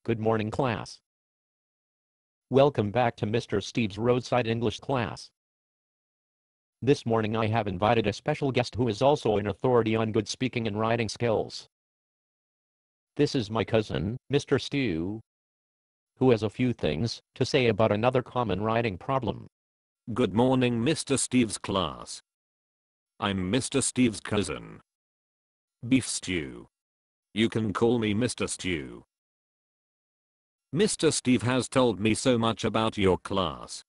Good morning, class. Welcome back to Mr. Steve's Roadside English class. This morning I have invited a special guest who is also an authority on good speaking and writing skills. This is my cousin, Mr. Stu, who has a few things to say about another common writing problem. Good morning, Mr. Steve's class. I'm Mr. Steve's cousin. Beef stew. You can call me Mr. Stew. Mr. Steve has told me so much about your class.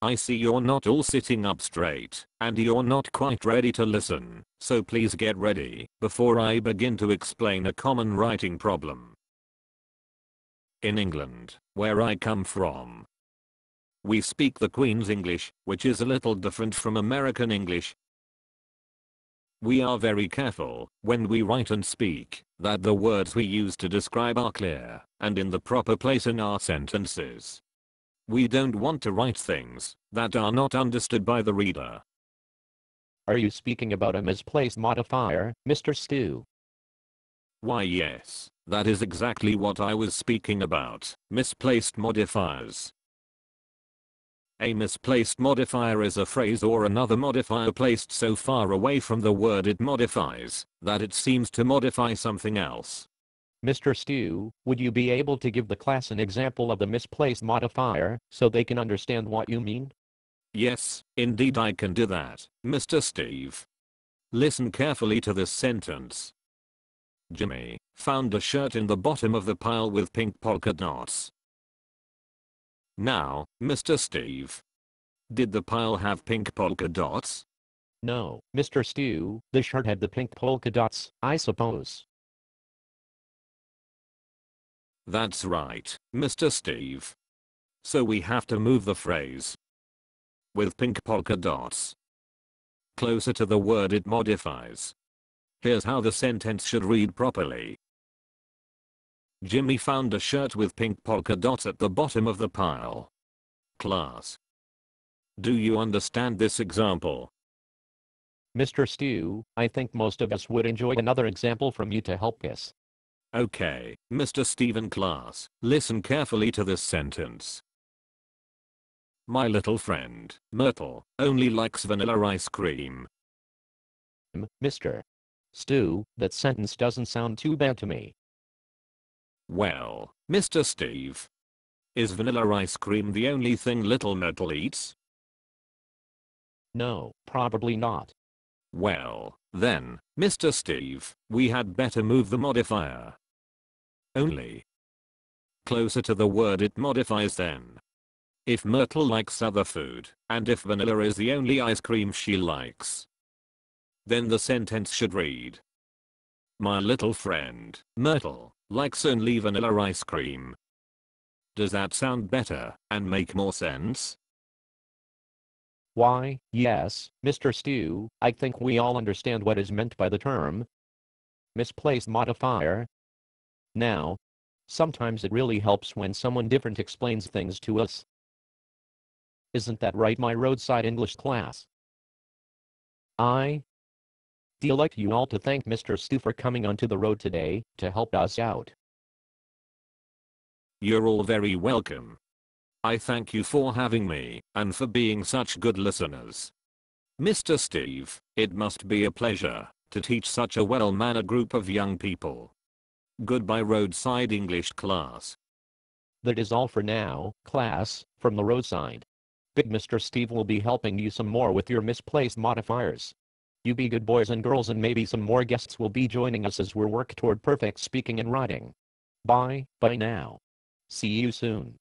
I see you're not all sitting up straight, and you're not quite ready to listen, so please get ready before I begin to explain a common writing problem. In England, where I come from, we speak the Queen's English, which is a little different from American English. We are very careful, when we write and speak, that the words we use to describe are clear, and in the proper place in our sentences. We don't want to write things that are not understood by the reader. Are you speaking about a misplaced modifier, Mr. Stu? Why yes, that is exactly what I was speaking about, misplaced modifiers. A misplaced modifier is a phrase or another modifier placed so far away from the word it modifies that it seems to modify something else. Mr. Stu, would you be able to give the class an example of the misplaced modifier so they can understand what you mean? Yes, indeed I can do that, Mr. Steve. Listen carefully to this sentence. Jimmy found a shirt in the bottom of the pile with pink polka dots. Now, Mr. Steve, did the pile have pink polka dots? No, Mr. Stu, the shirt had the pink polka dots, I suppose. That's right, Mr. Steve. So we have to move the phrase with pink polka dots closer to the word it modifies. Here's how the sentence should read properly. Jimmy found a shirt with pink polka dots at the bottom of the pile. Class, do you understand this example? Mr. Stu, I think most of us would enjoy another example from you to help us. Okay, Mr. Stephen class, listen carefully to this sentence. My little friend, Myrtle, only likes vanilla ice cream. Mr. Stu, that sentence doesn't sound too bad to me. Well, Mr. Steve, is vanilla ice cream the only thing little Myrtle eats? No, probably not. Well, then, Mr. Steve, we had better move the modifier only closer to the word it modifies then. If Myrtle likes other food, and if vanilla is the only ice cream she likes, then the sentence should read, my little friend, Myrtle, likes only vanilla ice cream. Does that sound better and make more sense? Why, yes, Mr. Stu, I think we all understand what is meant by the term misplaced modifier. Now, sometimes it really helps when someone different explains things to us. Isn't that right, my Roadside English class? I'd like you all to thank Mr. Stu for coming onto the road today to help us out. You're all very welcome. I thank you for having me and for being such good listeners. Mr. Steve, it must be a pleasure to teach such a well-mannered group of young people. Goodbye, Roadside English class. That is all for now, class, from the roadside. Big Mr. Steve will be helping you some more with your misplaced modifiers. You be good boys and girls, and maybe some more guests will be joining us as we work toward perfect speaking and writing. Bye now. See you soon.